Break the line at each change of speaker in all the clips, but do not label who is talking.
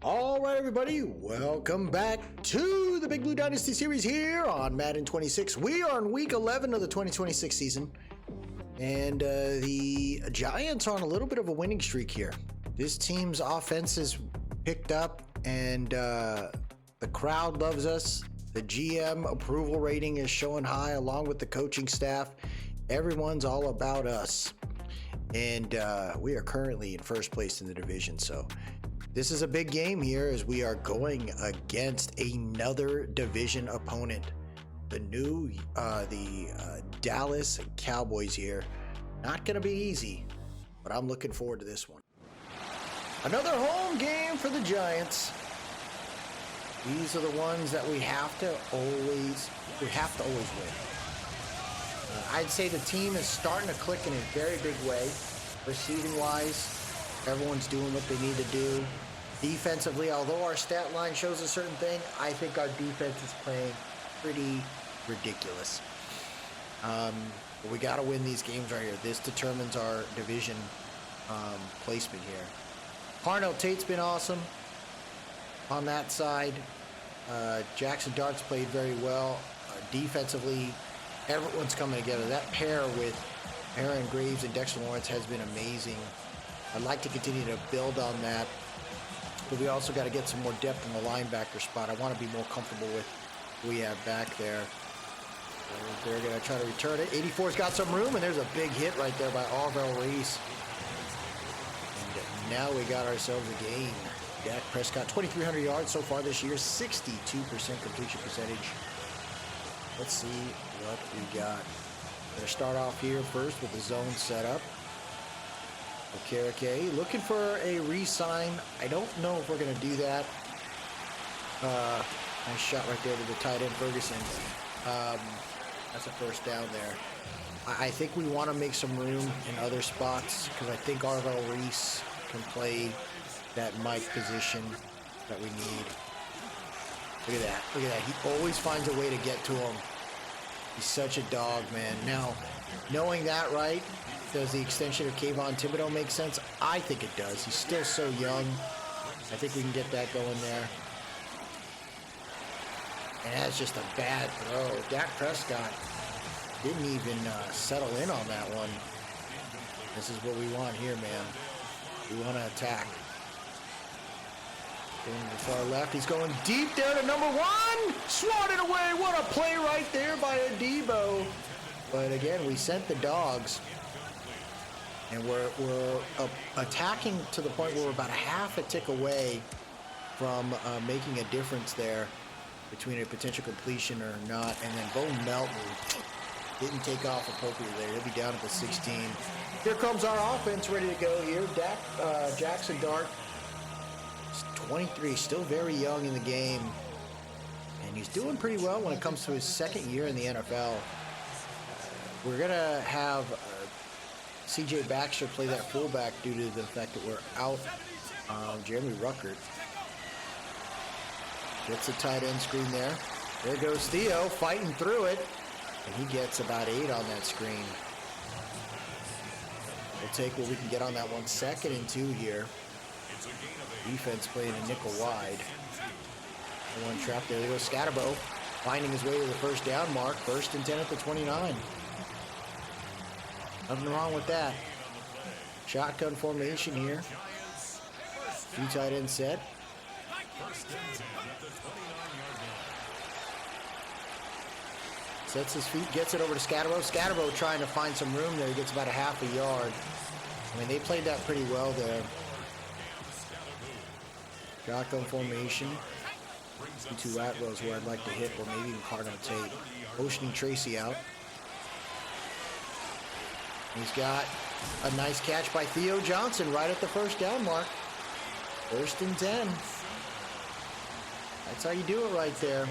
All right, everybody, welcome back to the Big Blue Dynasty series here on Madden 26. We are in week 11 of the 2026 season, and the Giants are on a little bit of a winning streak here. This team's offense is picked up, and the crowd loves us. The GM approval rating is showing high, along with the coaching staff. Everyone's all about us, and we are currently in first place in the division, so this is a big game here as we are going against another division opponent. The Dallas Cowboys here. Not going to be easy, but I'm looking forward to this one. Another home game for the Giants. These are the ones that we have to always win. I'd say the team is starting to click in a very big way. Receiving wise, everyone's doing what they need to do. Defensively, although our stat line shows a certain thing, I think our defense is playing pretty ridiculous. But we got to win these games right here. This determines our division placement here. Parnell Tate's been awesome on that side. Jackson Dart's played very well. Defensively, everyone's coming together. That pair with Aaron Graves and Dexter Lawrence has been amazing. I'd like to continue to build on that. But we also got to get some more depth in the linebacker spot. I want to be more comfortable with who we have back there. They're going to try to return it. 84's got some room, and there's a big hit right there by Arvell Reese. And now we got ourselves a game. Dak Prescott, 2,300 yards so far this year, 62% completion percentage. Let's see what we got. We're going to start off here first with the zone setup. Okay, looking for a re-sign. I don't know if we're going to do that. Nice shot right there to the tight end, Ferguson. That's a first down there. I think we want to make some room in other spots because I think Arvell Reese can play that Mike position that we need. Look at that. He always finds a way to get to him. He's such a dog, man. Now, knowing that, right? Does the extension of Kayvon Thibodeau make sense? I think it does. He's still so young. I think we can get that going there. And that's just a bad throw. Dak Prescott didn't even settle in on that one. This is what we want here, man. We want to attack. Going to the far left. He's going deep there to number one. Swatted away. What a play right there by Adebo. But again, we sent the dogs. And we're attacking to the point where we're about a half a tick away from making a difference there between a potential completion or not. And then Bo Melton didn't take off appropriately there. He'll be down at the 16. Here comes our offense ready to go here. Jackson Dart, 23, still very young in the game. And he's doing pretty well when it comes to his second year in the NFL. We're going to have C.J. Baxter play that fullback due to the fact that we're out Jeremy Ruckert. Gets a tight end screen there. There goes Theo fighting through it. And he gets about 8 on that screen. We'll take what we can get on that one. 2nd and 2 here. Defense playing a nickel wide. One trap there. There goes Scatterbo finding his way to the first down mark. 1st and 10 at the 29. Nothing wrong with that. Shotgun formation here. 2 tight end set. Sets his feet, gets it over to Scatterbo. Scatterbo trying to find some room there. He gets about a half a yard. I mean, they played that pretty well there. Shotgun formation. 2 Atwell's where I'd like to hit, or maybe even Parnell Tate. Motioning Tracy out. He's got a nice catch by Theo Johnson right at the first down mark. 1st and 10. That's how you do it right there.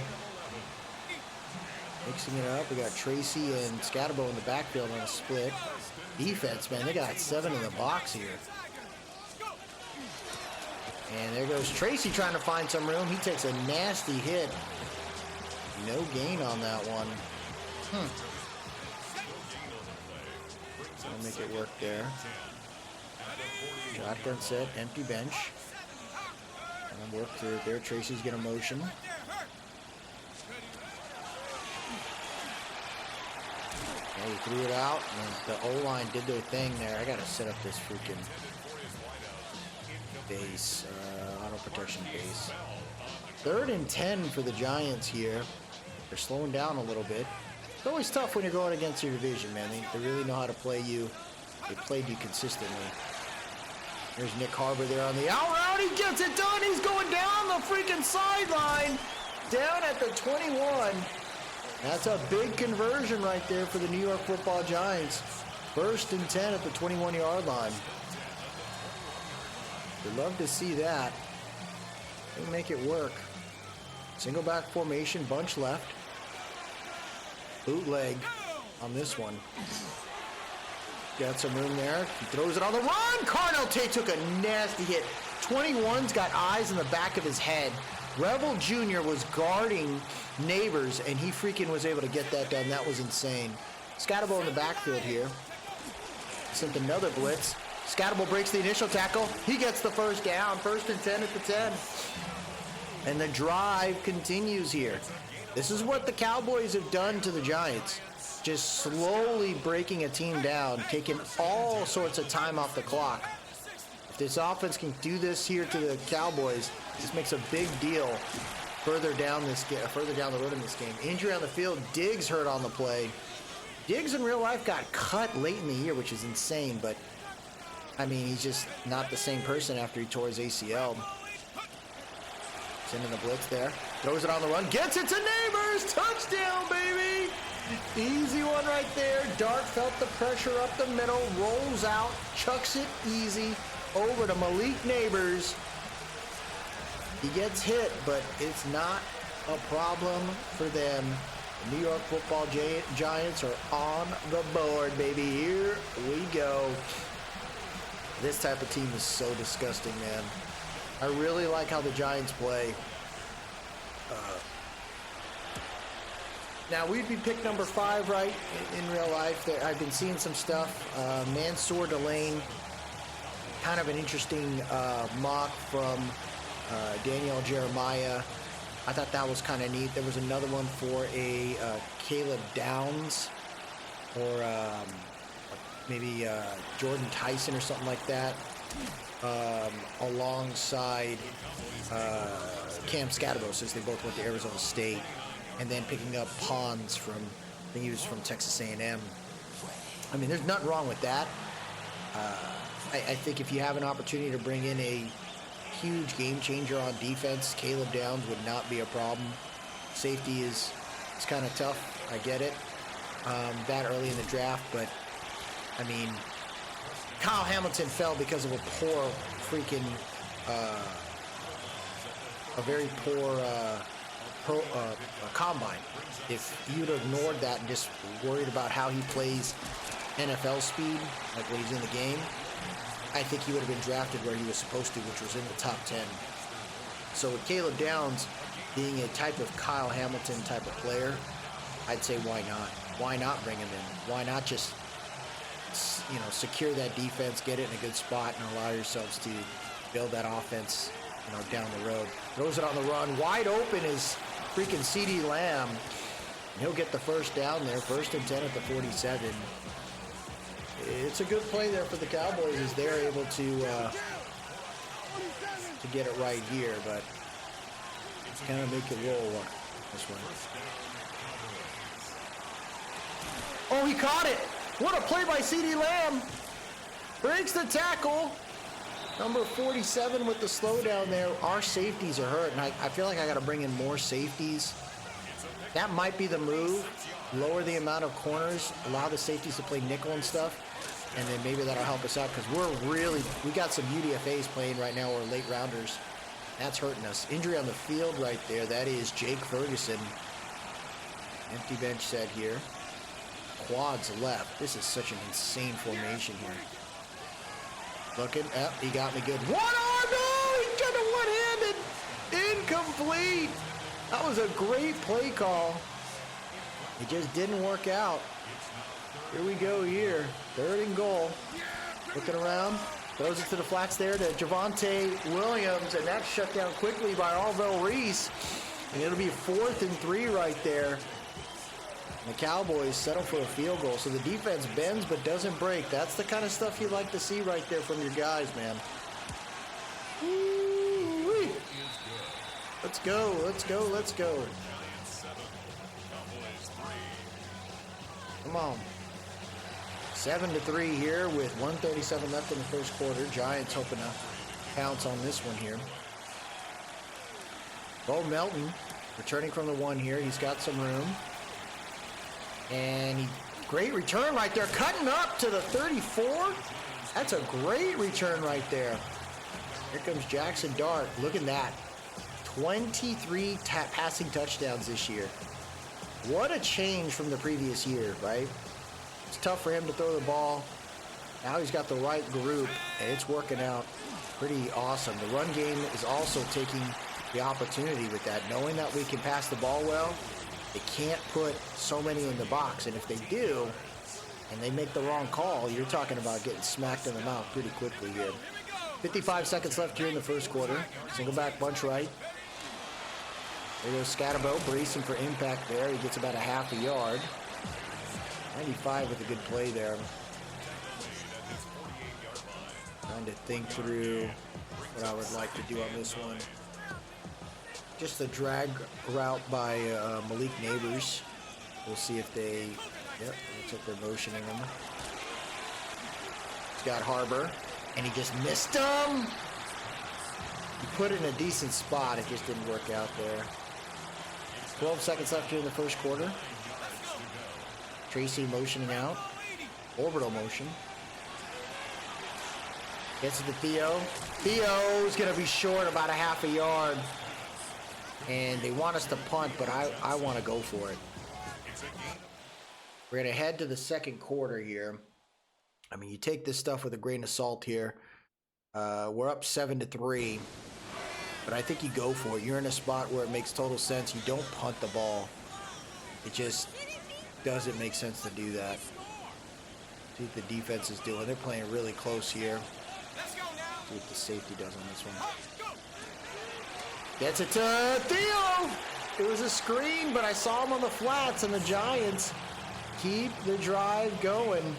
Mixing it up. We got Tracy and Scatterbo in the backfield on a split. Defense, man, they got 7 in the box here. And there goes Tracy trying to find some room. He takes a nasty hit. No gain on that one. I'll make it work there. Shotgun set, empty bench. And work through it there. Tracy's going to motion. Oh, he threw it out, and the O-line did their thing there. I got to set up this freaking base, auto protection base. 3rd and 10 for the Giants here. They're slowing down a little bit. It's always tough when you're going against your division, man. They really know how to play you. They played you consistently. There's Nick Harbor there on the out route. He gets it done. He's going down the freaking sideline. Down at the 21. That's a big conversion right there for the New York Football Giants. 1st and 10 at the 21-yard line. We'd love to see that. They make it work. Single back formation, bunch left. Bootleg on this one. Got some room there. He throws it on the run. Carnell Tate took a nasty hit. 21's got eyes in the back of his head. Rebel Jr. was guarding Neighbors, and he freaking was able to get that done. That was insane. Scatterbo in the backfield here. Sent another blitz. Scatterbo breaks the initial tackle. He gets the first down. 1st and 10 at the 10. And the drive continues here. This is what the Cowboys have done to the Giants. Just slowly breaking a team down, taking all sorts of time off the clock. If this offense can do this here to the Cowboys, this makes a big deal further down the road in this game. Injury on the field. Diggs hurt on the play. Diggs in real life got cut late in the year, which is insane, but I mean, he's just not the same person after he tore his ACL. Sending the blitz there. Throws it on the run. Gets it to Neighbors. Touchdown, baby. Easy one right there. Dart felt the pressure up the middle. Rolls out. Chucks it easy over to Malik Neighbors. He gets hit, but it's not a problem for them. The New York Football Giants are on the board, baby. Here we go. This type of team is so disgusting, man. I really like how the Giants play. Now, we'd be pick number 5, right, in real life. I've been seeing some stuff. Mansour Delane, kind of an interesting mock from Daniel Jeremiah. I thought that was kind of neat. There was another one for a Caleb Downs or maybe Jordan Tyson or something like that, alongside Cam Scatterbo, since they both went to Arizona State, and then picking up Pons from, I think he was from Texas A&M. I mean, there's nothing wrong with that. I think if you have an opportunity to bring in a huge game changer on defense, Caleb Downs would not be a problem. Safety is kind of tough. I get it. That early in the draft, but I mean, Kyle Hamilton fell because of a poor freaking, a very poor combine. If you'd ignored that and just worried about how he plays NFL speed, like when he's in the game, I think he would have been drafted where he was supposed to, which was in the top 10. So with Caleb Downs being a type of Kyle Hamilton type of player, I'd say why not? Why not bring him in? Why not just, you know, secure that defense, get it in a good spot, and allow yourselves to build that offense, you know, down the road. Throws it on the run. Wide open is freaking CeeDee Lamb. And he'll get the first down there. 1st and 10 at the 47. It's a good play there for the Cowboys as they're able to get it right here, but kind of make it roll this one. Oh, he caught it. What a play by CeeDee Lamb. Breaks the tackle. Number 47 with the slowdown there. Our safeties are hurt, and I feel like I got to bring in more safeties. That might be the move. Lower the amount of corners. Allow the safeties to play nickel and stuff. And then maybe that'll help us out because we got some UDFAs playing right now or late rounders. That's hurting us. Injury on the field right there. That is Jake Ferguson. Empty bench set here. Quads left. This is such an insane formation here. Looking. He got me good. One arm! No! He got it one-handed! Incomplete! That was a great play call. It just didn't work out. Here we go here. 3rd and goal. Looking around. Throws it to the flats there to Javonte Williams, and that's shut down quickly by Arvell Reese. And it'll be 4th and 3 right there. And the Cowboys settle for a field goal. So the defense bends but doesn't break. That's the kind of stuff you like to see right there from your guys, man. Woo-wee. Let's go, let's go, let's go. Come on. 7-3 here with 1:37 left in the first quarter. Giants hoping to pounce on this one here. Bo Melton returning from the 1 here. He's got some room. And great return right there. Cutting up to the 34. That's a great return right there. Here comes Jackson Dart. Look at that. 23 passing touchdowns this year. What a change from the previous year, right? It's tough for him to throw the ball. Now he's got the right group, and it's working out pretty awesome. The run game is also taking the opportunity with that. Knowing that we can pass the ball well, they can't put so many in the box. And if they do, and they make the wrong call, you're talking about getting smacked in the mouth pretty quickly here. 55 seconds left here in the first quarter. Single back bunch right. There goes Scatterbo, bracing for impact there. He gets about a half a yard. 95 with a good play there. Trying to think through what I would like to do on this one. Just a drag route by Malik Neighbors. We'll see if they, yep, looks like they're motioning him. He's got Harbor, and he just missed him. He put it in a decent spot. It just didn't work out there. 12 seconds left here in the first quarter. Tracy motioning out. Orbital motion. Gets it to Theo. Theo's going to be short about a half a yard. And they want us to punt, but I want to go for it. We're going to head to the second quarter here. I mean, you take this stuff with a grain of salt here. We're up 7-3. But I think you go for it. You're in a spot where it makes total sense. You don't punt the ball. It just doesn't make sense to do that. See what the defense is doing. They're playing really close here. See what the safety does on this one. Gets it to Theo. It was a screen, but I saw him on the flats, and the Giants keep the drive going.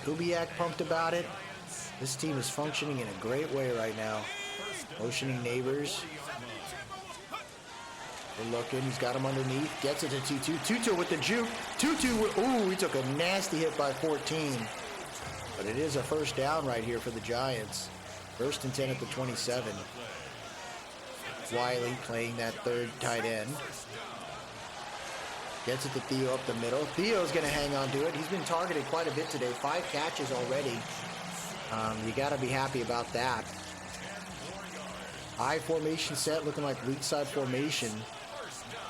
Kubiak pumped about it. This team is functioning in a great way right now. Motioning Neighbors. We're looking. He's got him underneath. Gets it to Tutu. Tutu with the juke. Tutu, ooh, he took a nasty hit by 14. But it is a first down right here for the Giants. 1st and 10 at the 27. Wiley playing that third tight end. Gets it to Theo up the middle. Theo's going to hang on to it. He's been targeted quite a bit today. 5 catches already. You got to be happy about that. High formation set, looking like weak side formation.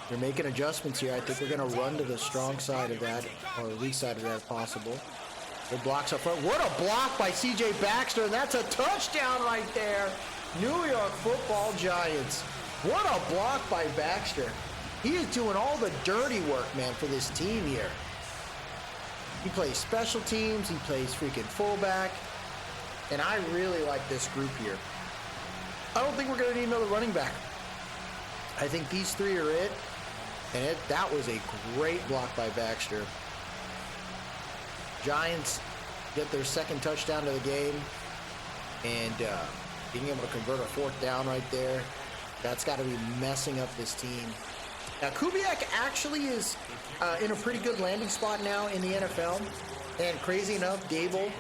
They're making adjustments here. I think we're going to run to the strong side of that, or weak side of that if possible. Good blocks up front. What a block by C.J. Baxter, and that's a touchdown right there. New York Football Giants. What a block by Baxter. He is doing all the dirty work, man, for this team here. He plays special teams. He plays freaking fullback. And I really like this group here. I don't think we're going to need another running back. I think these 3 are it. And that was a great block by Baxter. Giants get their second touchdown to the game. And being able to convert a 4th down right there, that's got to be messing up this team. Now, Kubiak actually is in a pretty good landing spot now in the NFL. And crazy enough, Dable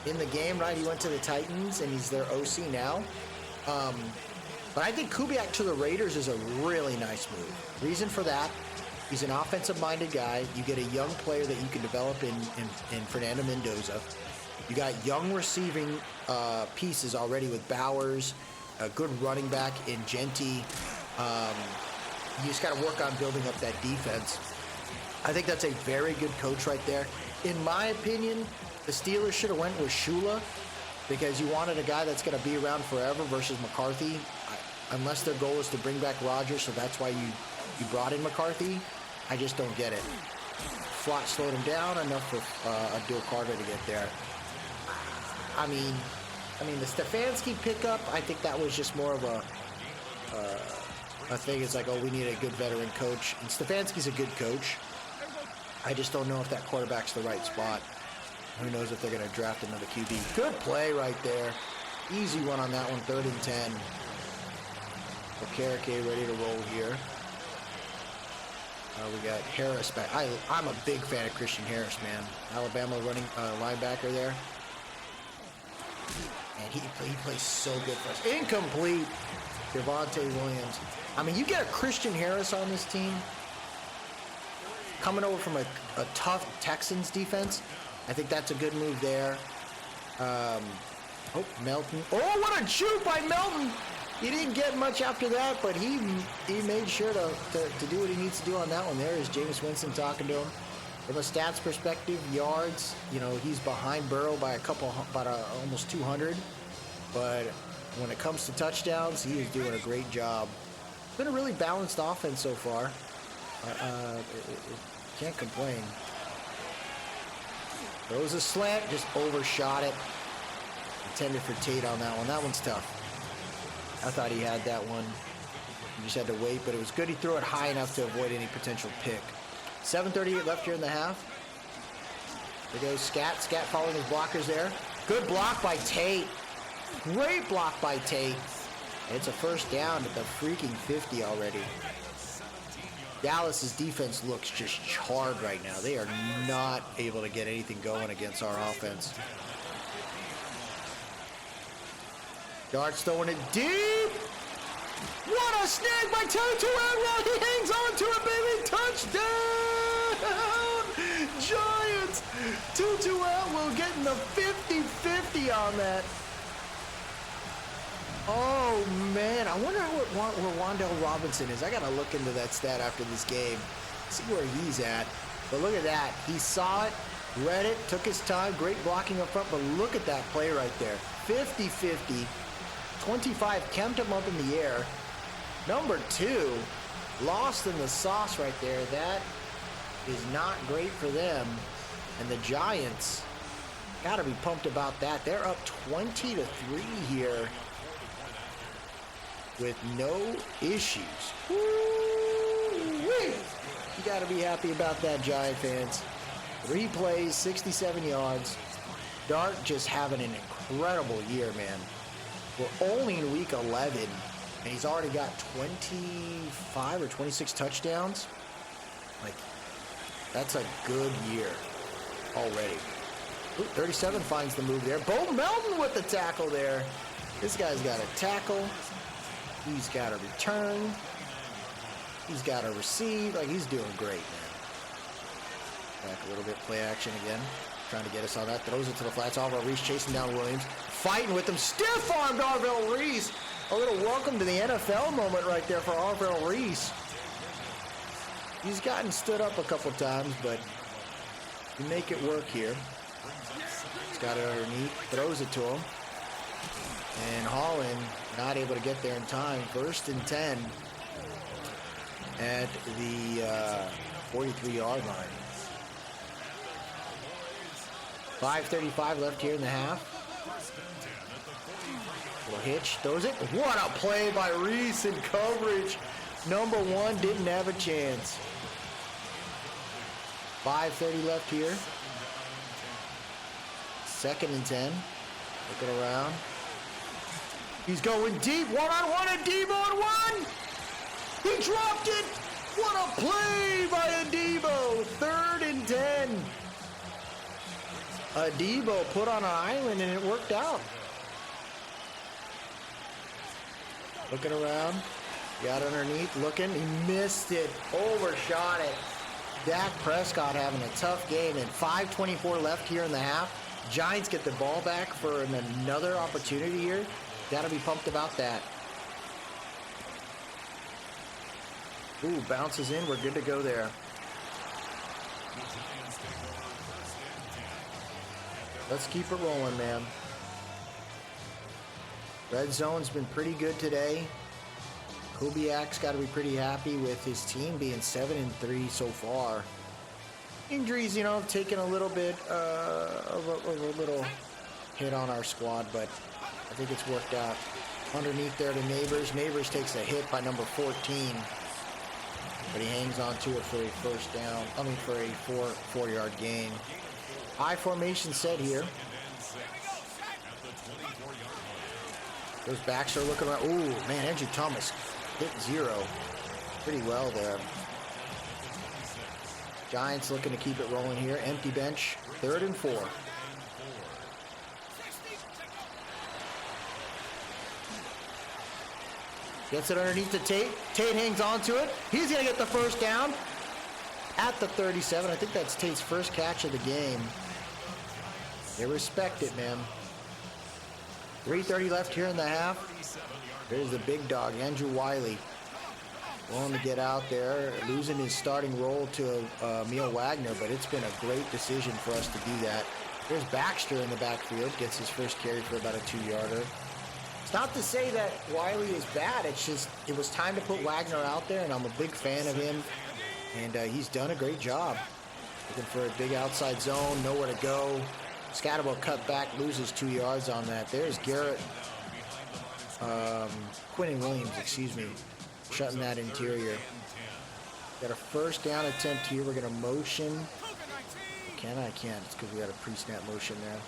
in the game, right? He went to the Titans, and he's their OC now. But I think Kubiak to the Raiders is a really nice move. Reason for that, he's an offensive-minded guy. You get a young player that you can develop in Fernando Mendoza. You got young receiving pieces already with Bowers, a good running back in Genty. You just got to work on building up that defense. I think that's a very good coach right there. In my opinion, the Steelers should have went with Shula, because you wanted a guy that's going to be around forever versus McCarthy, unless their goal is to bring back Rodgers, so that's why you brought in McCarthy. I just don't get it. Flott slowed him down enough for Abdul Carter to get there. I mean, I mean, the Stefanski pickup, I think that was just more of a thing. It's like, oh, we need a good veteran coach. And Stefanski's a good coach. I just don't know if that quarterback's the right spot. Who knows if they're going to draft another QB. Good play right there. Easy one on that one, 3rd and 10. Okereke ready to roll here. We got Harris back. I'm a big fan of Christian Harris, man. Alabama running linebacker there. And he plays so good for us. Incomplete. Devontae Williams. I mean, you get a Christian Harris on this team. Coming over from a tough Texans defense. I think that's a good move there. Oh, Melton. Oh, what a shoot by Melton. He didn't get much after that, but he made sure to do what he needs to do on that one. There is Jameis Winston talking to him. From a stats perspective, yards, you know, he's behind Burrow by almost 200. But when it comes to touchdowns, he is doing a great job. It's been a really balanced offense so far. Can't complain. Throws a slant, just overshot it. Intended for Tate on that one. That one's tough. I thought he had that one. He just had to wait, but it was good he threw it high enough to avoid any potential pick. 7:38 left here in the half. There goes Scat. Scat following his blockers there. Good block by Tate. Great block by Tate. It's a first down at the freaking 50 already. Dallas's defense looks just charred right now. They are not able to get anything going against our offense. Dart's throwing it deep. What a snag by Tutu Atwell. He hangs on to it, baby. Touchdown! Giants. Tutu Atwell getting the 50-50 on that. Oh, man. I wonder where Wan'Dale Robinson is. I got to look into that stat after this game. See where he's at. But look at that. He saw it, read it, took his time. Great blocking up front. But look at that play right there. 50-50. 25 kept him up in the air. Number 2, lost in the sauce right there. That is not great for them. And the Giants got to be pumped about that. They're up 20-3 here with no issues. Woo-wee! You got to be happy about that, Giant fans. 3 plays, 67 yards. Dart just having an incredible year, man. We're only in week 11, and he's already got 25 or 26 touchdowns. Like, that's a good year already. Ooh, 37 finds the move there. Bo Melton with the tackle there. This guy's got a tackle. He's got a return. He's got a receive. Like, he's doing great, man. Back a little bit, play action again. Trying to get us on that. Throws it to the flats. Arvell Reese chasing down Williams. Fighting with him. Stiff-armed Arvell Reese. A little welcome to the NFL moment right there for Arvell Reese. He's gotten stood up a couple times, but you make it work here. He's got it underneath. Throws it to him. And Holland not able to get there in time. 1st and 10 at the 43-yard line. 5:35 left here in the half. Little hitch, throws it. What a play by Reese in coverage. Number 1 didn't have a chance. 5:30 left here. 2nd and 10. Looking around. He's going deep. One-on-one and Debo and 1. He dropped it. What a play by Adebo. 3rd and 10. Adebo put on an island and it worked out. Looking around. Got underneath. Looking. He missed it. Overshot it. Dak Prescott having a tough game. And 5:24 left here in the half. Giants get the ball back for another opportunity here. Got to be pumped about that. Ooh, bounces in. We're good to go there. Let's keep it rolling, man. Red zone's been pretty good today. Kubiak's got to be pretty happy with his team being 7-3 so far. Injuries, you know, have taken a little bit of a little hit on our squad, but I think it's worked out. Underneath there to Neighbors. Neighbors takes a hit by number 14. But he hangs on to it for a first down. I mean, for a four-yard gain. High formation set here. Those backs are looking around. Ooh, man, Andrew Thomas hit 0 pretty well there. Giants looking to keep it rolling here. Empty bench, 3rd and 4. Gets it underneath to Tate. Tate hangs on to it. He's going to get the first down at the 37. I think that's Tate's first catch of the game. They respect it, man. 3:30 left here in the half. There's the big dog, Andrew Wiley. Willing to get out there, losing his starting role to Emil Wagner, but it's been a great decision for us to do that. There's Baxter in the backfield, gets his first carry for about a 2-yarder. It's not to say that Wiley is bad, it's just it was time to put Wagner out there, and I'm a big fan of him, and he's done a great job. Looking for a big outside zone, nowhere to go. Scatterbo cut back, loses 2 yards on that. There's Garrett, Quentin Williams, excuse me, shutting that interior. Got a first down attempt here. We're going to motion. Can I? Can't. It's because we got a pre-snap motion there.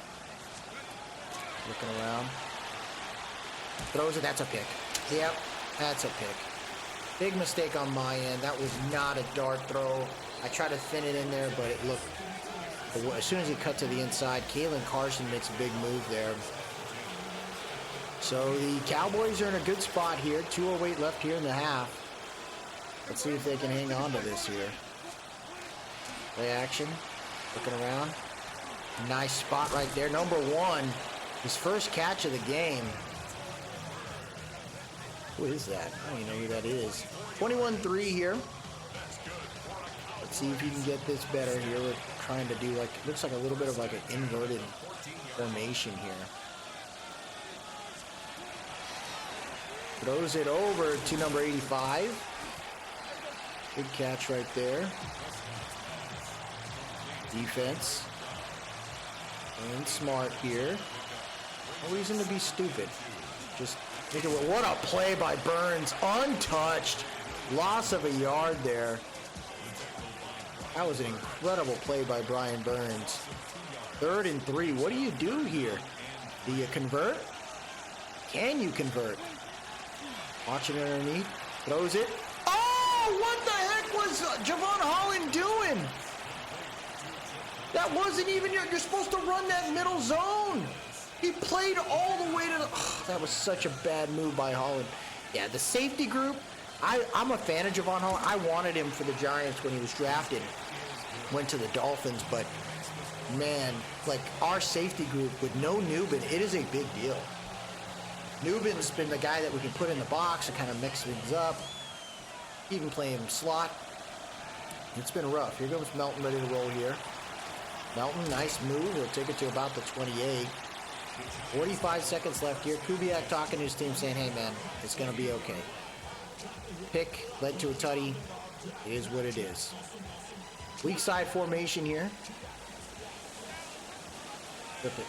Looking around. Throws it. That's a pick. Yep, that's a pick. Big mistake on my end. That was not a dart throw. I tried to thin it in there, but it looked... As soon as he cut to the inside, Kalen Carson makes a big move there. So the Cowboys are in a good spot here. 2:08 left here in the half. Let's see if they can hang on to this here. Play action. Looking around. Nice spot right there. Number 1. His first catch of the game. Who is that? I don't even know who that is. 21-3 here. Let's see if he can get this better here. We're trying to do like, looks like a little bit of like an inverted formation here. Throws it over to number 85. Good catch right there. Defense. And smart here. No reason to be stupid. Just think of it. What a play by Burns. Untouched. Loss of a yard there. That was an incredible play by Brian Burns. 3rd and 3. What do you do here? Do you convert? Can you convert? Watching it underneath. Throws it. Oh, what the heck was Javon Holland doing? That wasn't even you're supposed to run that middle zone. He played all the way to the... Oh, that was such a bad move by Holland. Yeah, the safety group, I'm a fan of Javon Holland. I wanted him for the Giants when he was drafted. Went to the Dolphins, but man, like our safety group with no Newbin, it is a big deal. Newbin's been the guy that we can put in the box and kind of mix things up. Even play him slot. It's been rough. Here goes Melton ready to roll here. Melton, nice move. He'll take it to about the 28. 45 seconds left here. Kubiak talking to his team saying, hey man, it's going to be okay. Pick led to a tutty. It is what it is. Weak side formation here. Flip it.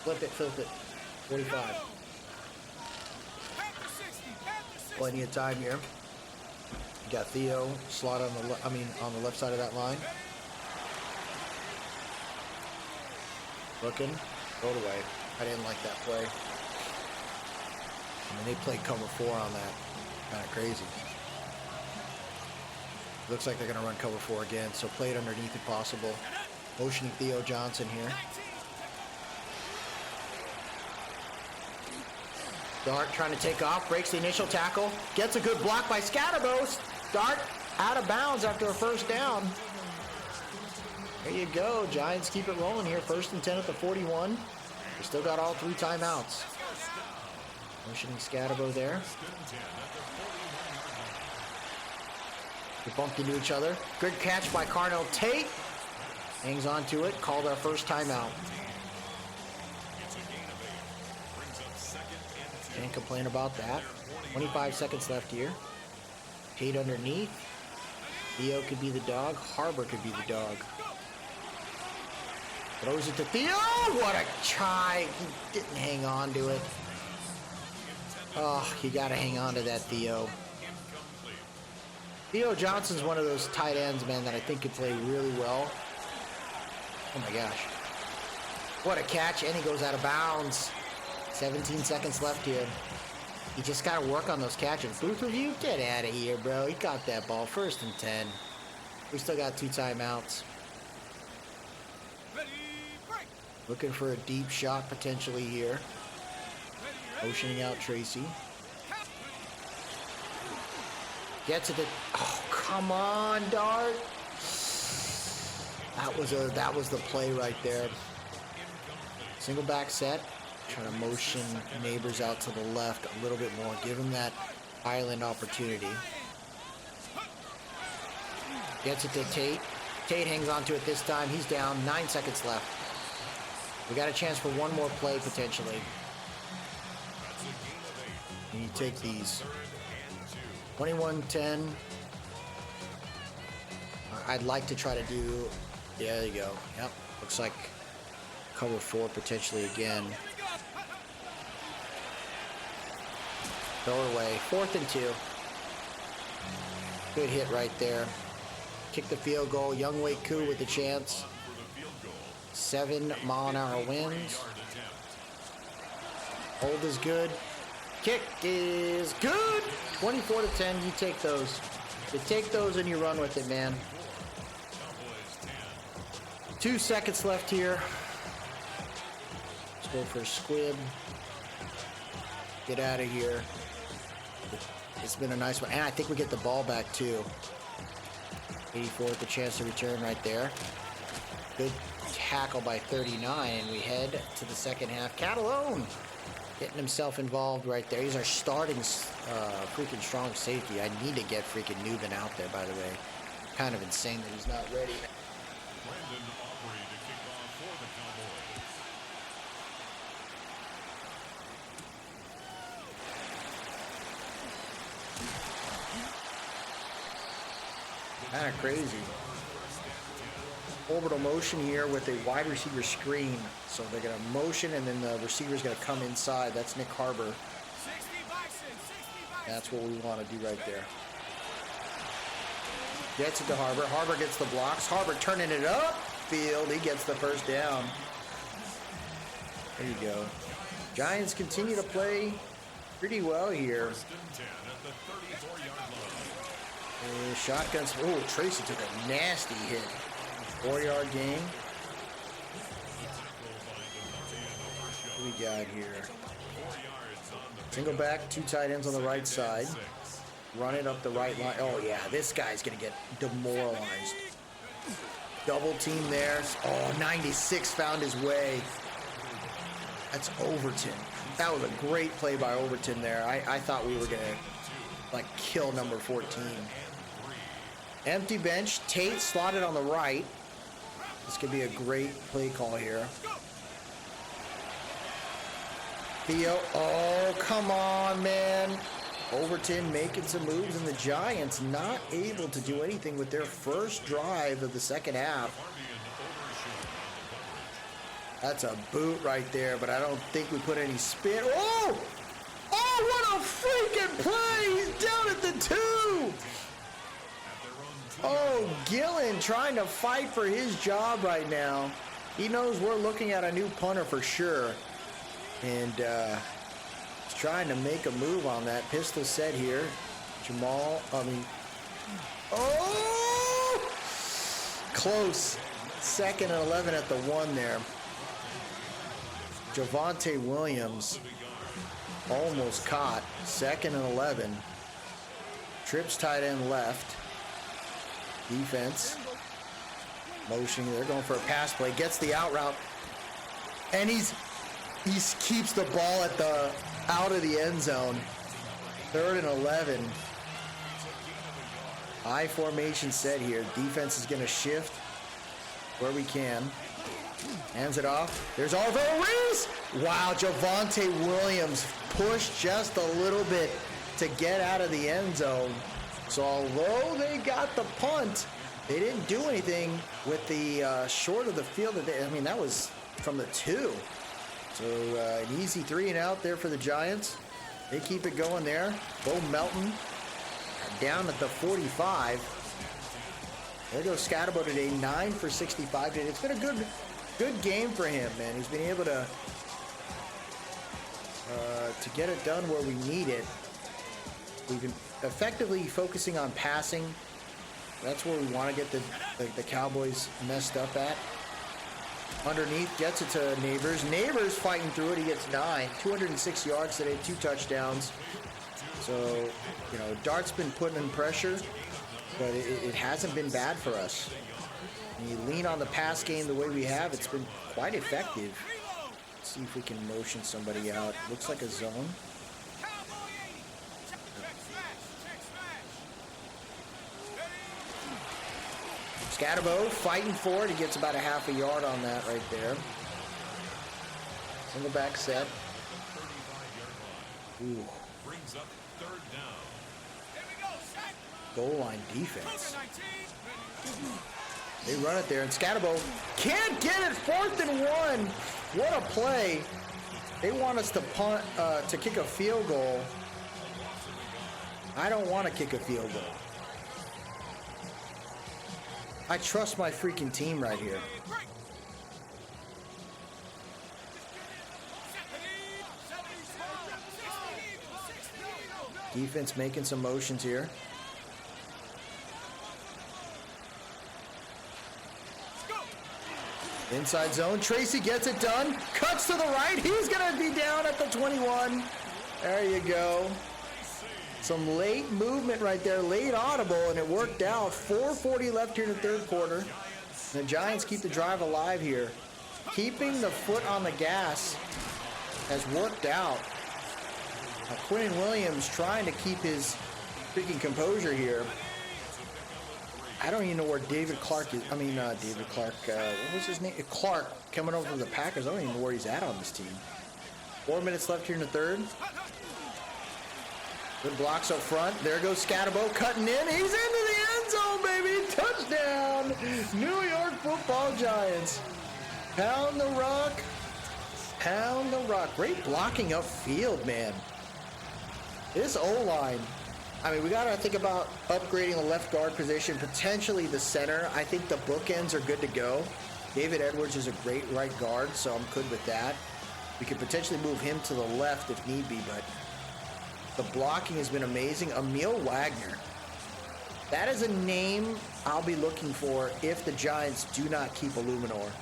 Flip it, flip it. 45. Plenty of time here. You got Theo slot on the on the left side of that line. Looking. Throw it away. I didn't like that play. I mean, they played cover 4 on that. Kind of crazy. Looks like they're going to run cover 4 again, so play it underneath if possible. Motioning Theo Johnson here. Dart trying to take off, breaks the initial tackle, gets a good block by Scatterbo. Dart out of bounds after a first down. There you go. Giants keep it rolling here. 1st and 10 at the 41. We still got all 3 timeouts. Motioning Scatterbo there. We bumped into each other. Good catch by Carnell Tate. Hangs on to it. Called our first timeout. Can't complain about that. 25 seconds left here. Tate underneath. Theo could be the dog. Harbor could be the dog. Throws it to Theo. What a try. He didn't hang on to it. Oh, you got to hang on to that, Theo. Theo Johnson's one of those tight ends, man, that I think could play really well. Oh, my gosh. What a catch, and he goes out of bounds. 17 seconds left here. You just got to work on those catches. Booth review, get out of here, bro. He got that ball. 1st and 10. We still got 2 timeouts. Looking for a deep shot potentially here. Motioning out Tracy. Gets it to... Oh, come on, Dart. That was the play right there. Single back set. Trying to motion Neighbors out to the left a little bit more. Give him that island opportunity. Gets it to Tate. Tate hangs on to it this time. He's down. 9 seconds left. We got a chance for one more play potentially. And you take these. 21-10. I'd like to try to do... Yeah, there you go. Yep. Looks like cover 4 potentially again. Throw it away. 4th and 2. Good hit right there. Kick the field goal. Youngway Koo with a chance. 7-mile-an-hour winds. Hold is good. Kick is good. 24-10. You take those. You take those and you run with it, man. 2 seconds left here. Let's go for a squib. Get out of here. It's been a nice one. And I think we get the ball back, too. 84th, the chance to return right there. Good tackle by 39, and we head to the second half. Catalone getting himself involved right there. He's our starting freaking strong safety. I need to get freaking Newbin out there, by the way. Kind of insane that he's not ready. Kind of crazy. Orbital motion here with a wide receiver screen. So they're going to motion and then the receiver's going to come inside. That's Nick Harbor. That's what we want to do right there. Gets it to Harbor. Harbor gets the blocks. Harbor turning it up field. He gets the first down. There you go. Giants continue to play pretty well here. Shotguns. Oh, Tracy took a nasty hit. 4-yard gain. What do we got here? Single back, 2 tight ends on the right side. Run it up the right line. Oh, yeah, this guy's going to get demoralized. Double team there. Oh, 96 found his way. That's Overton. That was a great play by Overton there. I thought we were going to, like, kill number 14. Empty bench. Tate slotted on the right. This could be a great play call here. Theo. Oh, come on, man. Overton making some moves, and the Giants not able to do anything with their first drive of the second half. That's a boot right there, but I don't think we put any spin. Oh! Oh, what a freaking play! He's down at the 2! Oh, Gillen trying to fight for his job right now. He knows we're looking at a new punter for sure. And he's trying to make a move on that. Pistol set here. Oh! Close. 2nd and 11 at the 1 there. Javonte Williams almost caught. 2nd and 11. Trips tight end left. Defense. Motion. They're going for a pass play. Gets the out route. And he keeps the ball at the out of the end zone. 3rd and 11. I formation set here. Defense is going to shift where we can. Hands it off. There's Alvaro Reese. Wow, Javonte Williams pushed just a little bit to get out of the end zone. So although they got the punt, they didn't do anything with the short of the field. That was from the 2. So an easy 3 and out there for the Giants. They keep it going there. Bo Melton down at the 45. There goes Scatterbo today, 9 for 65 today. It's been a good game for him, man. He's been able to get it done where we need it. We've been effectively focusing on passing. That's where we want to get the Cowboys messed up at. Underneath, gets it to Neighbors. Neighbors fighting through it. He gets 9, 206 yards today, 2 touchdowns. So, you know, Dart's been putting in pressure, but it hasn't been bad for us. When you lean on the pass game the way we have, it's been quite effective. Let's see if we can motion somebody out. Looks like a zone. Scatterbo fighting for it. He gets about a half a yard on that right there. Single back set. Ooh. Goal line defense. They run it there, and Scatterbo can't get it. 4th and 1. What a play. They want us to punt, to kick a field goal. I don't want to kick a field goal. I trust my freaking team right here. Defense making some motions here. Inside zone. Tracy gets it done. Cuts to the right. He's going to be down at the 21. There you go. Some late movement right there. Late audible, and it worked out. 4:40 left here in the third quarter. The Giants keep the drive alive here. Keeping the foot on the gas has worked out. Quentin Williams trying to keep his freaking composure here. I don't even know where David Clark is. I mean, David Clark. What was his name? Clark coming over from the Packers. I don't even know where he's at on this team. 4 minutes left here in the third. Good blocks up front. There goes Scatterbo cutting in. He's into the end zone, baby. Touchdown. New York Football Giants. Pound the rock. Pound the rock. Great blocking upfield, man. This O-line. I mean, we got to think about upgrading the left guard position, potentially the center. I think the bookends are good to go. David Edwards is a great right guard, so I'm good with that. We could potentially move him to the left if need be, but the blocking has been amazing. Emil Wagner. That is a name I'll be looking for if the Giants do not keep Illuminor.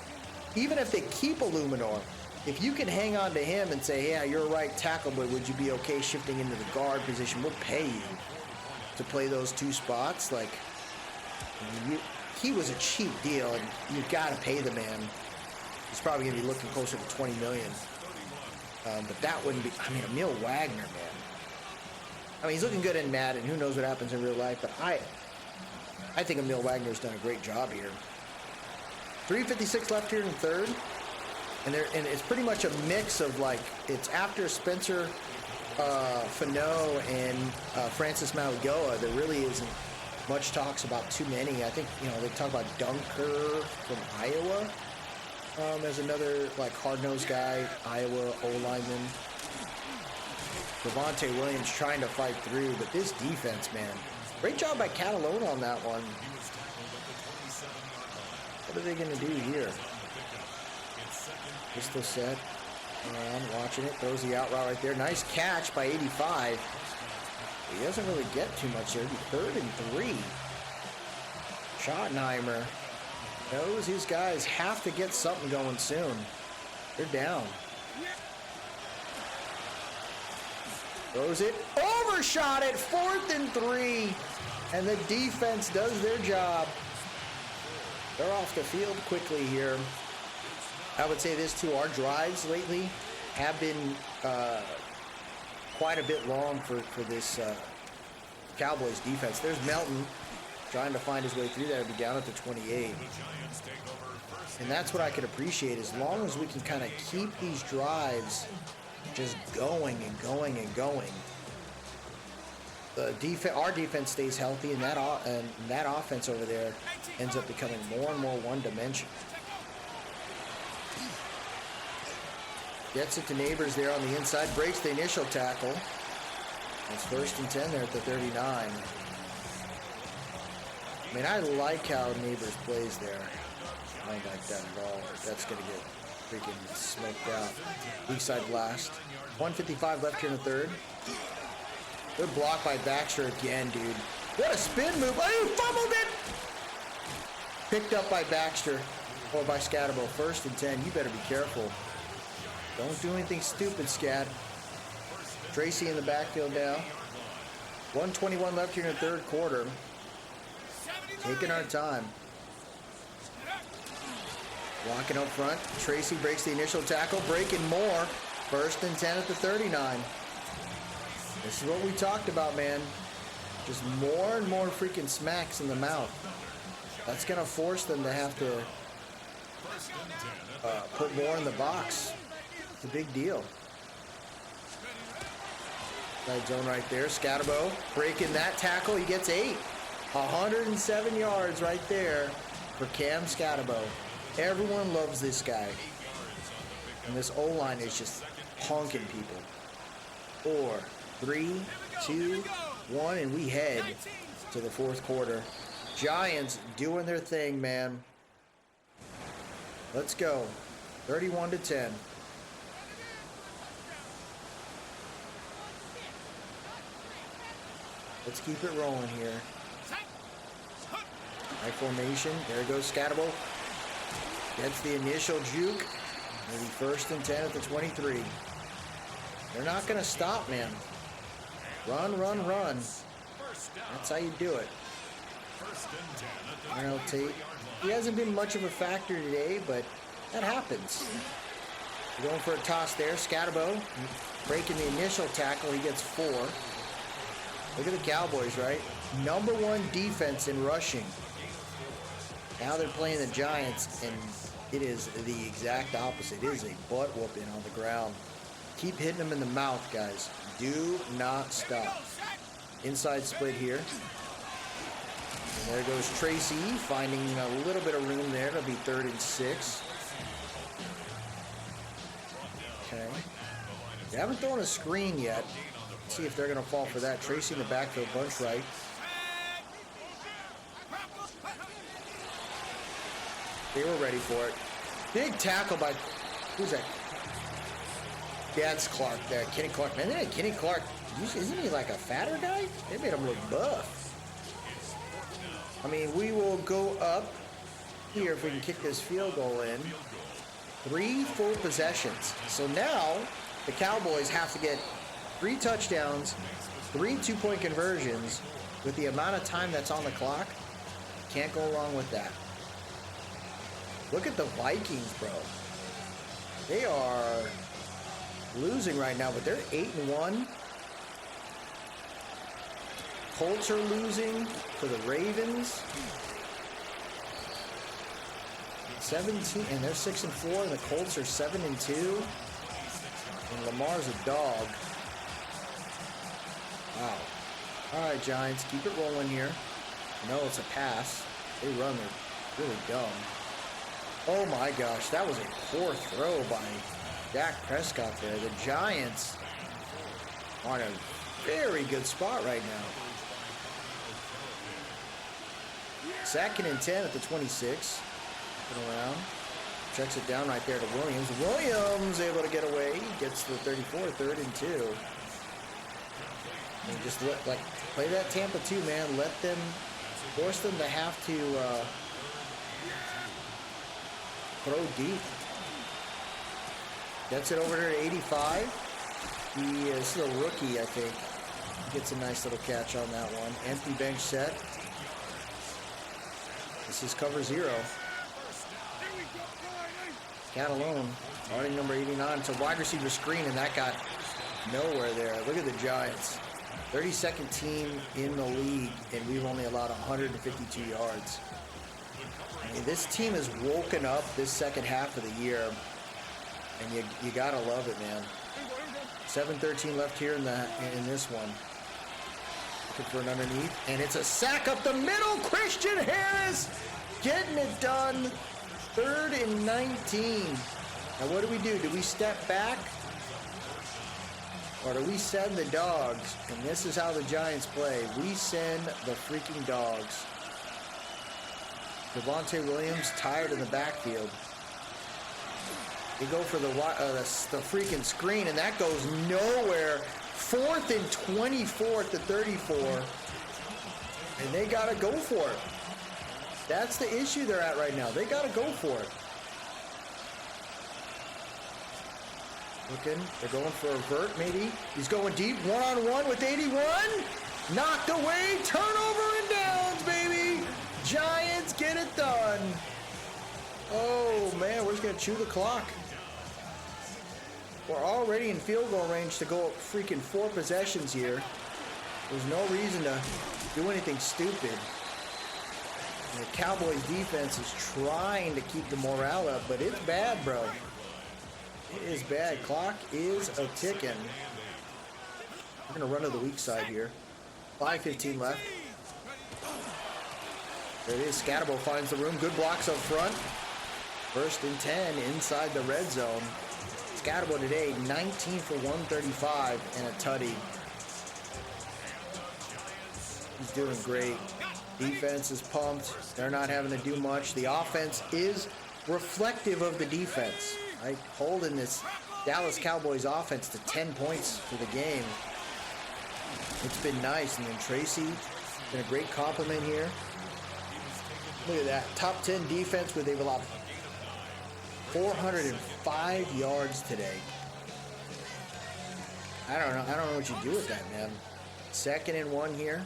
Even if they keep Illuminor, if you can hang on to him and say, yeah, you're a right tackle, but would you be okay shifting into the guard position? We'll pay you to play those 2 spots. Like, he was a cheap deal, and you got to pay the man. He's probably going to be looking closer to $20 million. But that wouldn't be, I mean, Emil Wagner, man. I mean, he's looking good in Madden. Who knows what happens in real life, but I think Emil Wagner's done a great job here. 3:56 left here in the third. And it's pretty much a mix of, like, it's after Spencer Fano and Francis Maligoa. There really isn't much talks about too many. I think, you know, they talk about Dunker from Iowa as another, like, hard-nosed guy, Iowa O-lineman. Devontae Williams trying to fight through, but this defense, man. Great job by Catalona on that one. What are they going to do here? Pistol set. Around, watching it. Throws the out route right there. Nice catch by 85. He doesn't really get too much there. 3rd and 3. Schottenheimer knows his guys have to get something going soon. They're down. Throws it. Overshot it. 4th and 3. And the defense does their job. They're off the field quickly here. I would say this too, our drives lately have been quite a bit long for this Cowboys defense. There's Melton trying to find his way through there to be down at the 28. And that's what I could appreciate, as long as we can kind of keep these drives just going and going and going. Our defense stays healthy, and that offense over there ends up becoming more and more one-dimensional. Gets it to Neighbors there on the inside, breaks the initial tackle. It's 1st and 10 there at the 39. I mean, I like how Neighbors plays there. I don't like that at all. That's going to get freaking smoked out. Weak side blast. 1:55 left here in the 3rd. Good block by Baxter again, dude. What a spin move. Oh, he fumbled it! Picked up by Baxter. Or by Scatterbo. 1st and 10. You better be careful. Don't do anything stupid, Scat. Tracy in the backfield now. 1:21 left here in the 3rd quarter. Taking our time. Walking up front. Tracy breaks the initial tackle. Breaking more. 1st and 10 at the 39. This is what we talked about, man. Just more and more freaking smacks in the mouth. That's going to force them to have to put more in the box. It's a big deal. Side zone right there. Scatterbo breaking that tackle. He gets 8. 107 yards right there for Cam Scatterbo. Everyone loves this guy. And this O-line is just honking people. 4, 3, 2, 1, and we head to the 4th quarter. Giants doing their thing, man. Let's go. 31-10. Let's keep it rolling here. High formation. There goes Scatterbo. Gets the initial juke. Maybe 1st and 10 at the 23. They're not going to stop, man. Run, run, run. That's how you do it. Arnold Tate. He hasn't been much of a factor today, but that happens. We're going for a toss there. Scatterbo breaking the initial tackle. He gets 4. Look at the Cowboys, right? #1 defense in rushing. Now they're playing the Giants, and it is the exact opposite. It is a butt whooping on the ground. Keep hitting them in the mouth, guys. Do not stop. Inside split here. And there goes Tracy, finding a little bit of room there. It'll be 3rd and 6. Okay. They haven't thrown a screen yet. Let's see if they're going to fall for that. Tracy in the backfield, bunch right. They were ready for it. Big tackle by, who's that? That's Clark there. Kenny Clark. Man, Kenny Clark, isn't he like a fatter guy? They made him look buff. I mean, we will go up here if we can kick this field goal in. 3 full possessions. So now the Cowboys have to get 3 touchdowns, 3 2-point conversions with the amount of time that's on the clock. Can't go wrong with that. Look at the Vikings, bro. They are losing right now, but they're 8-1. Colts are losing to the Ravens. 17, and they're 6-4, and the Colts are 7-2. And Lamar's a dog. Wow. All right, Giants, keep it rolling here. No, it's a pass. They run, they're really dumb. Oh my gosh, that was a poor throw by Dak Prescott there. The Giants are in a very good spot right now. 2nd and 10 at the 26. Looking around. Checks it down right there to Williams. Williams able to get away. Gets to the 34, 3rd and 2. And just play that Tampa 2, man. Let them, force them to have to throw deep. Gets it over there to 85. This is a rookie, I think. He gets a nice little catch on that one. Empty bench set. This is cover 0. Catalone, starting number 89. It's a wide receiver screen, and that got nowhere there. Look at the Giants. 32nd team in the league, and we've only allowed 152 yards. I mean, this team has woken up this second half of the year, and you gotta love it, man. 7:13 left here in this one. Looking for an underneath, and it's a sack up the middle. Christian Harris getting it done. 3rd and 19. Now what do? Do we step back? Or do we send the dogs? And this is how the Giants play. We send the freaking dogs. Javonte Williams tired in the backfield. They go for the freaking screen, and that goes nowhere. 4th and 24 at the 34. And they got to go for it. That's the issue they're at right now. They got to go for it. Looking. They're going for a vert, maybe. He's going deep. One-on-one with 81. Knocked away. Turnover and downs, baby. Giants get it done. Oh, man. We're just going to chew the clock. We're already in field goal range to go freaking 4 possessions here. There's no reason to do anything stupid. And the Cowboys defense is trying to keep the morale up, but it's bad, bro. It is bad. Clock is a ticking. We're going to run to the weak side here. 5:15 left. There it is. Scatterbo finds the room. Good blocks up front. 1st and 10 inside the red zone. Scatterbo today, 19 for 135 and a tutty. He's doing great. Defense is pumped. They're not having to do much. The offense is reflective of the defense. Right? Holding this Dallas Cowboys offense to 10 points for the game. It's been nice. And then Tracy, been a great compliment here. Look at that. Top 10 defense where they've allowed 405 yards today. I don't know what you do with that, man. 2nd and 1 here.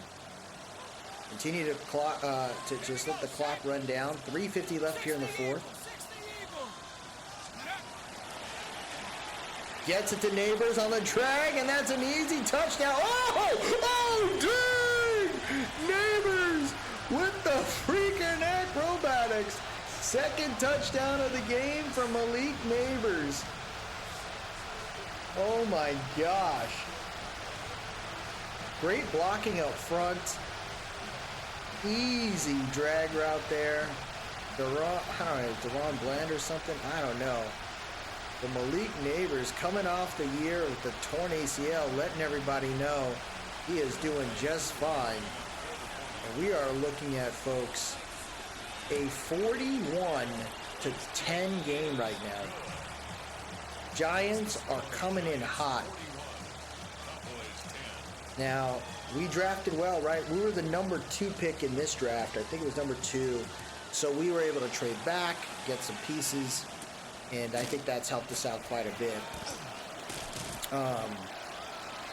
Continue to just let the clock run down. 3:50 left here in the 4th. Gets it to Neighbors on the drag, and that's an easy touchdown. Oh, dang! Neighbors with the freaking acrobatics. 2nd touchdown of the game from Malik Neighbors. Oh my gosh. Great blocking up front. Easy drag route there. Deron Bland or something? I don't know. The Malik Neighbors coming off the year with the torn ACL, letting everybody know he is doing just fine. And we are looking at, folks, a 41-10 game right now. Giants are coming in hot. Now, we drafted well, right? We were the number 2 pick in this draft. I think it was number 2. So we were able to trade back, get some pieces, and I think that's helped us out quite a bit.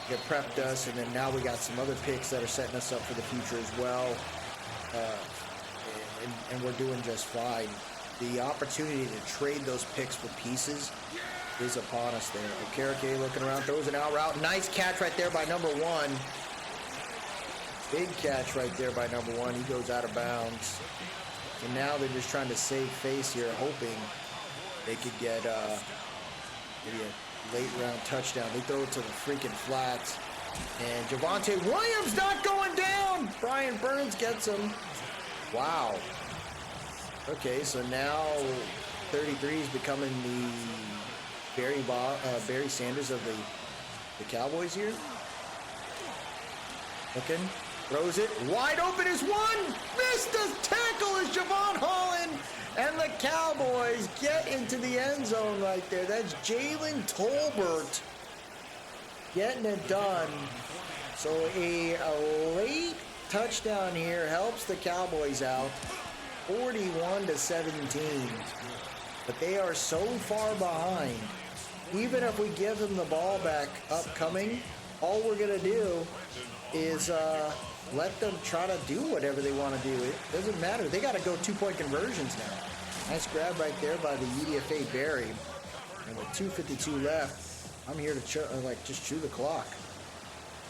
It prepped us, and then now we got some other picks that are setting us up for the future as well. And we're doing just fine. The opportunity to trade those picks for pieces is upon us there. Okereke looking around, throws an out route. Nice catch right there by number 1. Big catch right there by number 1. He goes out of bounds. And now they're just trying to save face here, hoping they could get maybe a late round touchdown. They throw it to the freaking flats. And Javonte Williams not going down. Brian Burns gets him. Wow. Okay, so now 33 is becoming the Barry Sanders of the Cowboys here. Looking, throws it, wide open is one, missed the tackle is Javon Holland, and the Cowboys get into the end zone right there. That's Jalen Tolbert getting it done. So a late touchdown here helps the Cowboys out, 41-17. But they are so far behind. Even if we give them the ball back upcoming, all we're going to do is let them try to do whatever they want to do. It doesn't matter. They got to go 2-point conversions now. Nice grab right there by the UDFA Barry. And with 2:52 left, I'm here to just chew the clock.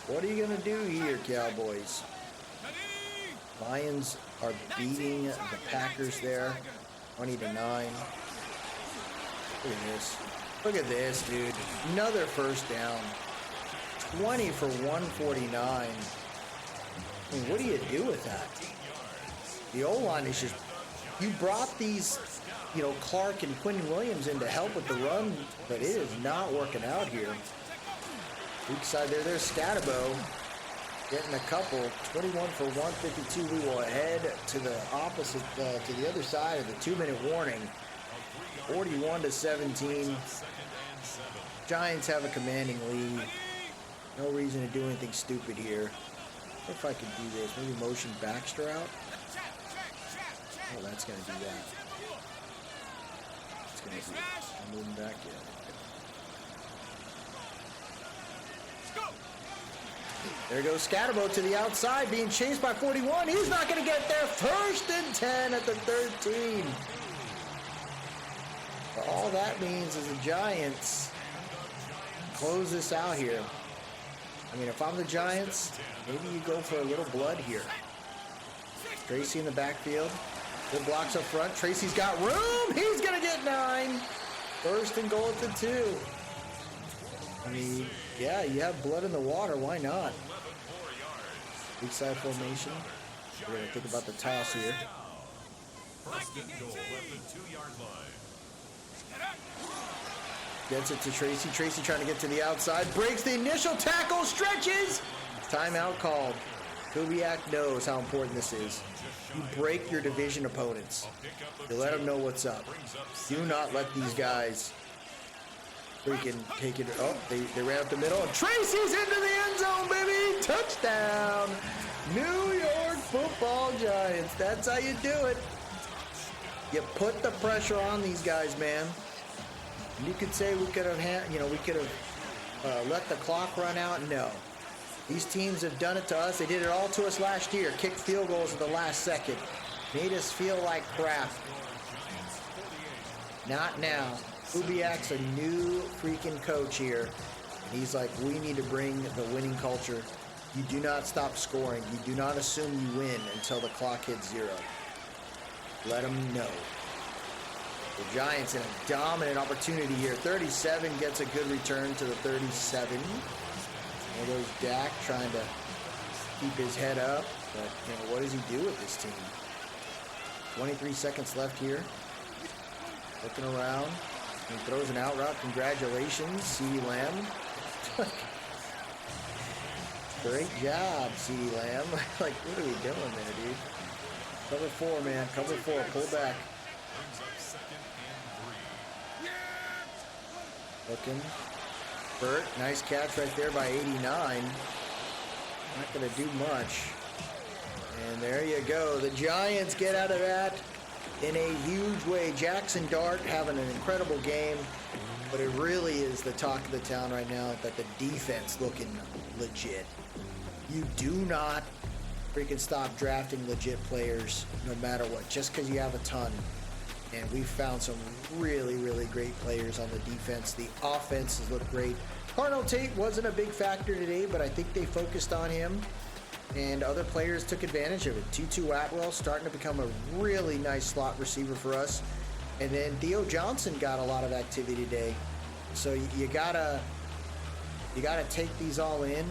What are you going to do here, Cowboys? Lions are beating the Packers there, 20-9. Look at this. Look at this, dude. Another first down. 20 for 149. I mean, what do you do with that? The O-line is just... You brought these, Clark and Quentin Williams in to help with the run, but it is not working out here. Weak side there. There's Scatterbo getting a couple. 21 for 152. We will head to the opposite, to the other side of the 2-minute warning. 41-17. Giants have a commanding lead. No reason to do anything stupid here. If I could do this, maybe motion Baxter out. Oh, that's going to do that. It's going to do it. I'm moving back yet. There goes Scatterbo to the outside, being chased by 41. He's not going to get there. 1st and 10 at the 13. But all that means is the Giants close this out here. I mean, if I'm the Giants, maybe you go for a little blood here. Tracy in the backfield. Good blocks up front. Tracy's got room. He's going to get 9. 1st and goal at the 2. I mean, yeah, you have blood in the water. Why not? Weak side formation. We're going to think about the toss here. Gets it to Tracy. Tracy trying to get to the outside. Breaks the initial tackle. Stretches. Timeout called. Kubiak knows how important this is. You break your division opponents. You let them know what's up. Do not let these guys freaking take it. Oh, they ran up the middle. And Tracy's into the end zone, baby. Touchdown. New York Football Giants. That's how you do it. You put the pressure on these guys, man. You could say we could have, we could have let the clock run out. No. These teams have done it to us. They did it all to us last year. Kicked field goals at the last second. Made us feel like crap. Not now. Kubiak's a new freaking coach here. And he's like, we need to bring the winning culture. You do not stop scoring. You do not assume you win until the clock hits 0. Let them know. The Giants in a dominant opportunity here. 37 gets a good return to the 37. There goes Dak trying to keep his head up. But, what does he do with this team? 23 seconds left here. Looking around. He throws an out route. Congratulations, CeeDee Lamb. Great job, CeeDee Lamb. Like, what are we doing there, dude? Cover 4, man. Cover 4. Pull back. Looking. Burt, nice catch right there by 89. Not going to do much. And there you go. The Giants get out of that in a huge way. Jackson Dart having an incredible game. But it really is the talk of the town right now that the defense looking legit. You do not freaking stop drafting legit players no matter what, just because you have a ton. And we've found some really, really great players on the defense. The offense has looked great. Cardinal Tate wasn't a big factor today, but I think they focused on him. And other players took advantage of it. Tutu Atwell starting to become a really nice slot receiver for us. And then Theo Johnson got a lot of activity today. So you gotta take these all in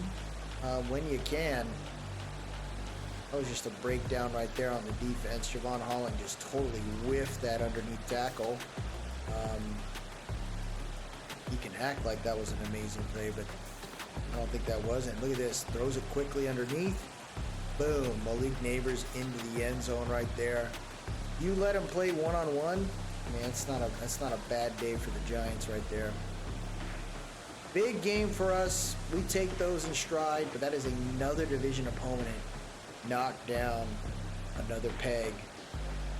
when you can. That was just a breakdown right there on the defense. Javon Holland just totally whiffed that underneath tackle. He can act like that was an amazing play, but I don't think that wasn't. Look at this. Throws it quickly underneath. Boom. Malik Neighbors into the end zone right there. You let him play one-on-one, man, that's not a bad day for the Giants right there. Big game for us. We take those in stride, but that is another division opponent. Knocked down another peg.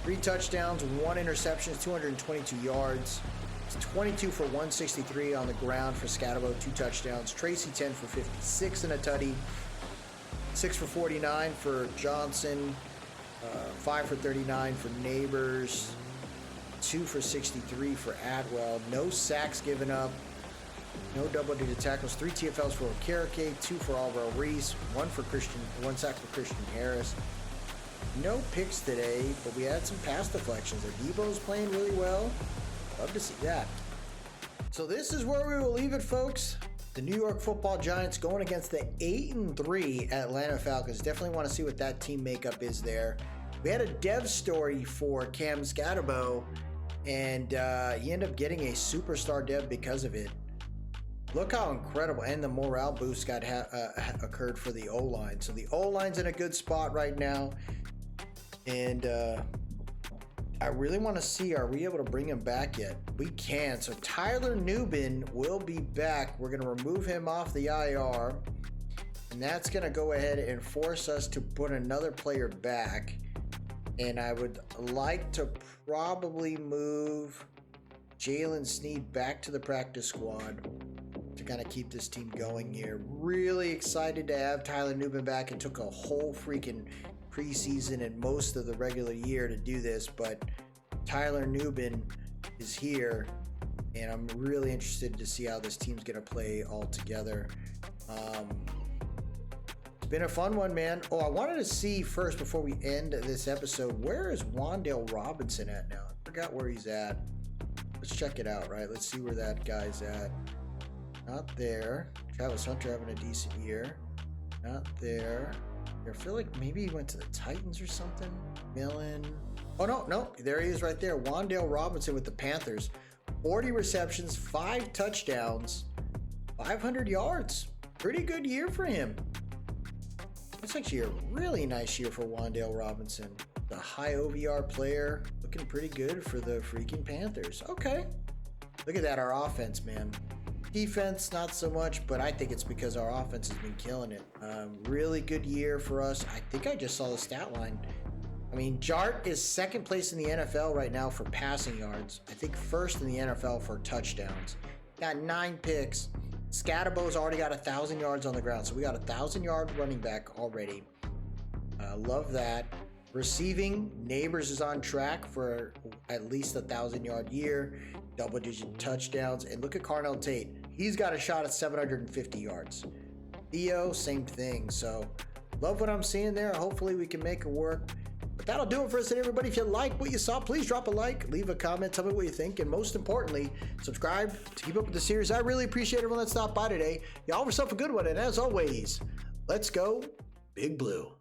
3 touchdowns, 1 interception, 222 yards. It's 22 for 163 on the ground for Scatterbo, 2 touchdowns. Tracy 10 for 56 and a tutty. 6 for 49 for Johnson. 5 for 39 for Neighbors. 2 for 63 for Atwell. No sacks given up. No double-digit tackles. 3 TFLs for Okereke, 2 for Alvaro Reese, 1 sack for Christian Harris. No picks today, but we had some pass deflections. Adebo's playing really well. Love to see that. So this is where we will leave it, folks. The New York Football Giants going against the 8-3 Atlanta Falcons. Definitely want to see what that team makeup is there. We had a dev story for Cam Scatterbo, and he ended up getting a superstar dev because of it. Look how incredible, and the morale boost got occurred for the O-line. So the O-line's in a good spot right now, and I really want to see, are we able to bring him back yet? We can. So Tyler Nubin will be back. We're going to remove him off the IR, and that's going to go ahead and force us to put another player back. And I would like to probably move Jalen Sneed back to the practice squad to kind of keep this team going here. Really excited to have Tyler Nubin back. It took a whole freaking preseason and most of the regular year to do this, but Tyler Nubin is here, and I'm really interested to see how this team's going to play all together. It's been a fun one, man. Oh, I wanted to see first, before we end this episode, where is Wan'Dale Robinson at now? I forgot where he's at. Let's check it out, right? Let's see where that guy's at. Not there. Travis Hunter having a decent year. Not there. I feel like maybe he went to the Titans or something. Millen. Oh, no. There he is right there. Wan'Dale Robinson with the Panthers. 40 receptions, 5 touchdowns, 500 yards. Pretty good year for him. That's actually a really nice year for Wan'Dale Robinson. The high OVR player, looking pretty good for the freaking Panthers. Okay. Look at that, our offense, man. Defense, not so much, but I think it's because our offense has been killing it. Really good year for us. I think I just saw the stat line. I mean, Jart is second place in the NFL right now for passing yards. I think first in the NFL for touchdowns. Got 9 picks. Scatabo's already got 1,000 yards on the ground, so we got a 1,000-yard running back already. Love that. Receiving, Neighbors is on track for at least 1,000-yard year, double-digit touchdowns, and look at Carnell Tate. He's got a shot at 750 yards. Theo, same thing. So, love what I'm seeing there. Hopefully, we can make it work. But that'll do it for us today, everybody. If you like what you saw, please drop a like, leave a comment, tell me what you think, and most importantly, subscribe to keep up with the series. I really appreciate everyone that stopped by today. Y'all have yourself a good one, and as always, let's go Big Blue.